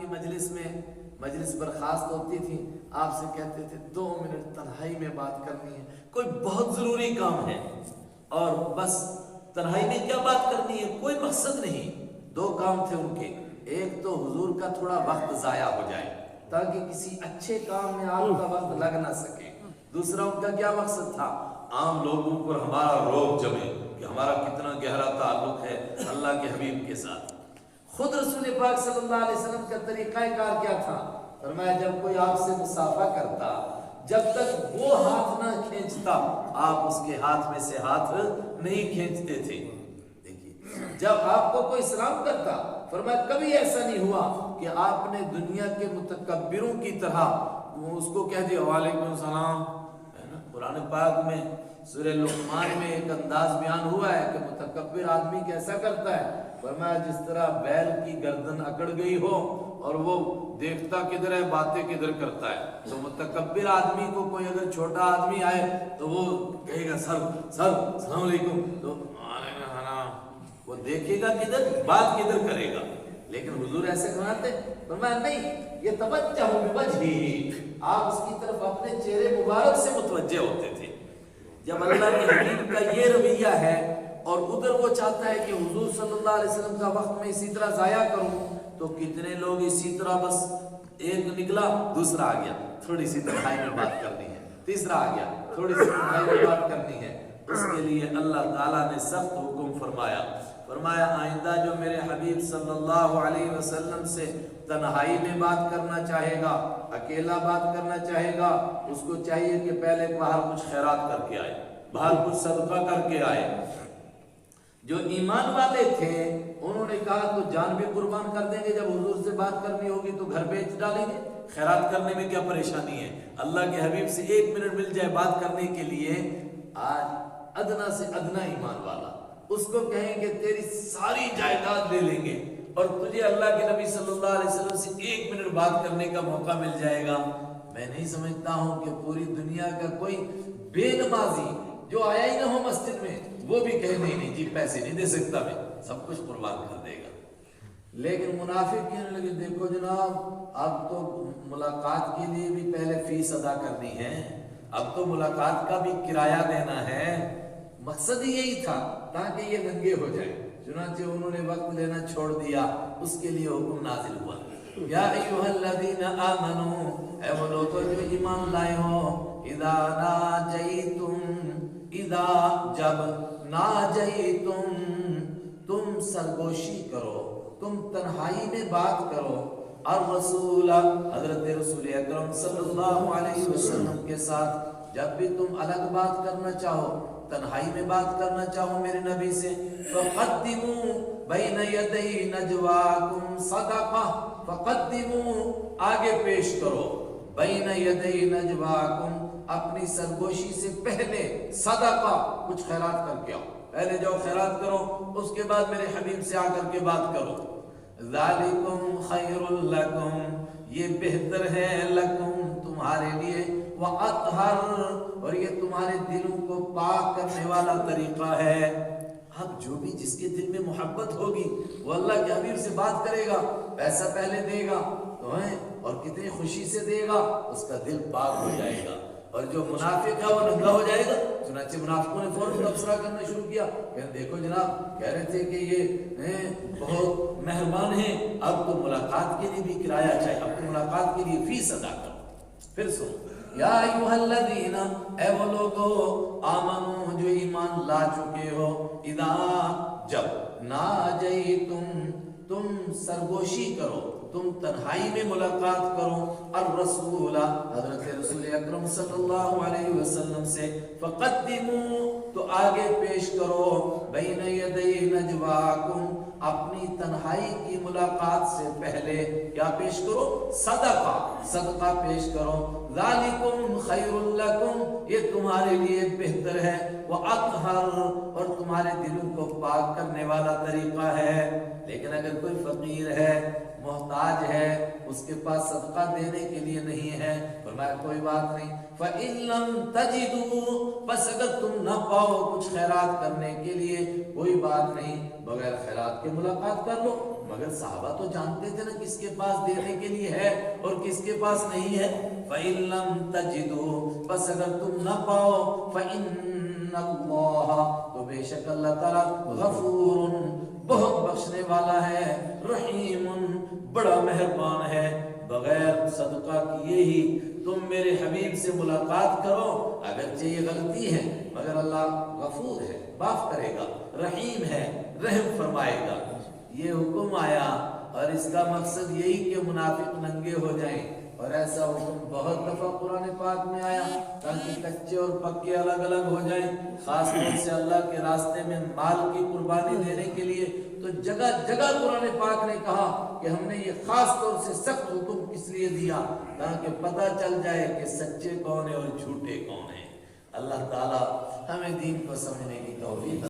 کی مجلس برخاست ہوتی تھی، آپ سے کہتے تھے 2 منٹ تنہائی میں بات کرنی ہے، کوئی بہت ضروری کام ہے، اور بس تنہائی میں کیا بات کرنی ہے، کوئی مقصد نہیں۔ 2 کام تھے ان کے، ایک تو حضور کا تھوڑا وقت ضائع ہو جائے تاکہ کسی اچھے کام میں آپ کا وقت لگ نہ سکے، دوسرا ان کا کیا مقصد تھا، عام لوگوں پر ہمارا روب جمے کہ ہمارا کتنا گہرا تعلق ہے اللہ کے حبیب کے ساتھ۔ خود رسول پاک صلی اللہ علیہ وسلم کا طریقہ کار کیا تھا؟ فرمایا جب کوئی آپ سے مصافحہ کرتا، جب تک وہ ہاتھ نہ کھینچتا آپ اس کے ہاتھ میں سے ہاتھ نہیں کھینچتے تھے۔ دیکھیے جب آپ کو کوئی سلام کرتا، فرمایا کبھی ایسا نہیں ہوا کہ آپ نے دنیا کے متکبروں کی طرح اس کو کہہ دیا وعلیکم السلام، ہے نا؟ قرآن پاک میں سورہ لقمان میں ایک انداز بیان ہوا ہے کہ متکبر آدمی کیسا کرتا ہے، فرمایا جس طرح بیل کی گردن اکڑ گئی ہو اور وہ دیکھتا کدھر ہے باتیں کدھر کرتا ہے۔ تو متکبر آدمی کو کوئی اگر چھوٹا آدمی آئے تو وہ کہے گا سر السلام علیکم، تو وہ دیکھے گا کدھر، بات کدھر کرے گا۔ لیکن حضور ایسے کراتے، فرمایا نہیں، یہ توجہ بوجہی، آپ اس کی طرف اپنے چہرے مبارک سے متوجہ ہوتے تھے۔ جب اللہ کے حبیب کا یہ رویہ ہے اور ادھر وہ چاہتا ہے کہ حضور صلی اللہ علیہ وسلم کا وقت میں اسی طرح ضائع کروں، تو کتنے لوگ اسی طرح بس ایک نکلا دوسرا آ گیا، تھوڑی سی تنہائی میں بات کرنی ہے، تیسرا آ گیا تھوڑی سی تنہائی میں بات کرنی ہے۔ اس کے لیے اللہ تعالیٰ نے سخت حکم فرمایا آئندہ جو میرے حبیب صلی اللہ علیہ وسلم سے تنہائی میں بات کرنا چاہے گا، اکیلا بات کرنا چاہے گا، اس کو چاہیے کہ پہلے باہر کچھ خیرات کر کے آئے، باہر کچھ صدقہ کر کے آئے۔ جو ایمان والے تھے انہوں نے کہا تو جان بھی قربان کر دیں گے، جب حضور سے بات کرنی ہوگی تو گھر بیچ ڈالیں گے، خیرات کرنے میں کیا پریشانی ہے، اللہ کے حبیب سے 1 منٹ مل جائے بات کرنے کے لیے۔ آج ادنا سے ادنا ایمان والا اس کو کہیں کہ تیری ساری جائیداد لے لیں گے اور تجھے اللہ کے نبی صلی اللہ علیہ وسلم سے 1 منٹ بات کرنے کا موقع مل جائے گا۔ میں نہیں سمجھتا ہوں کہ پوری دنیا کا کوئی بے نمازی جو آیا ہی نہ ہو مسجد میں وہ بھی کہے نہیں جی پیسے نہیں دے سکتا، میں سب کچھ قربان کر دے گا۔ لیکن منافق کہنے لگے دیکھو جناب اب تو ملاقات کے لیے بھی پہلے فیس ادا کرنی ہے، اب تو ملاقات کا بھی کرایہ دینا ہے۔ مقصد ہی یہی تھا تاکہ یہ ننگے ہو جائے، چنانچہ انہوں نے وقت لینا چھوڑ دیا، اس کے لیے حکم نازل ہوا یا ایھا الذین آمنوا، اے وہ لوگوں جو ایمان لائے ہو، اذا جب ناجیتم تم سرگوشی کرو، تم تنہائی میں بات کرو، الرسول حضرت رسول اکرم صلی اللہ علیہ وسلم کے ساتھ جب بھی تم الگ بات کرنا چاہو، تنہائی میں بات کرنا چاہو میرے نبی سے، فقدموا بین یدی نجواکم صدقہ، فقدموا آگے پیش کرو، بین یدی نجواکم اپنی سرگوشی سے پہلے صدقہ کچھ خیرات کر کے آؤ، پہلے جاؤ خیرات کرو، اس کے بعد میرے حبیب سے آ کر کے بات کرو۔ ذالکم خیر لکم، یہ بہتر ہے، لکم تمہارے لیے، وَأَطْهَرُ اور یہ تمہارے دلوں کو پاک کرنے والا طریقہ ہے۔ اب جو بھی جس کے دل میں محبت ہوگی وہ اللہ کے حبیب سے بات کرے گا، پیسہ پہلے دے گا تو ہے اور کتنی خوشی سے دے گا، اس کا دل پاک ہو جائے گا، اور جو منافق ہے وہ ننگا ہو جائے گا۔ چنانچہ منافقوں نے فوراً تبصرہ کرنا شروع کیا کہ دیکھو جناب کہہ رہے تھے کہ یہ بہت مہربان ہیں، اب تو ملاقات کے لیے بھی کرایہ چاہیے، اب تو ملاقات کے لیے فیس ادا کرو۔ پھر سنو یا ایھا الذین، اے وہ لوگو آمنو جو ایمان لا چکے ہو، اذا جب ناجیتم تم سرگوشی کرو، تم تنہائی میں ملاقات کرو، الرسول حضرت رسول اکرم صلی اللہ علیہ وسلم سے، فقدموا تو آگے پیش کرو، بین یدی نجواکم اپنی تنہائی کی ملاقات سے پہلے کیا پیش کرو، صدقہ پیش کرو، ذالکم خیرٌ لکم، یہ تمہارے لیے بہتر ہے، وَأَطْهَرُ، اور تمہارے دلوں کو پاک کرنے والا طریقہ ہے۔ لیکن اگر کوئی فقیر ہے، محتاج ہے، اس کے پاس صدقہ دینے کے لیے نہیں ہے، فرمایا کوئی بات نہیں، فَإِن لَّمْ تَجِدُوا، بس اگر تم نہ پاؤ کچھ خیرات کرنے کے لیے، کوئی بات نہیں، بغیر خیرات کے ملاقات کر لو۔ مگر صحابہ تو جانتے تھے نا کس کے پاس دینے کے لیے ہے اور کس کے پاس نہیں ہے۔ فَإِن لَّمْ تَجِدُوا، بس اگر تم نہ پاؤ، فَإِنَّ اللَّهَ، تو بے شک اللہ تعالیٰ، غفور، بہت بخشنے والا ہے، رحیم، بڑا مہربان ہے۔ بغیر صدقہ کیے ہی تم میرے حبیب سے ملاقات کرو، اگرچہ یہ غلطی ہے مگر اللہ غفور ہے، معاف کرے گا، رحیم ہے، رحم فرمائے گا۔ یہ حکم آیا اور اس کا مقصد یہی کہ منافق ننگے ہو جائیں، اور ایسا حکم بہت دفعہ قرآن پاک میں آیا تاکہ کچے اور پکے الگ الگ ہو جائیں۔ خاص طور سے اللہ کے راستے میں مال کی قربانی دینے کے لیے تو جگہ جگہ قرآن پاک نے کہا کہ ہم نے یہ خاص طور سے سخت حکم کس لیے دیا، تاکہ پتہ چل جائے کہ سچے کون ہیں اور جھوٹے کون ہیں۔ اللہ تعالی ہمیں دین کو سمجھنے کی توفیق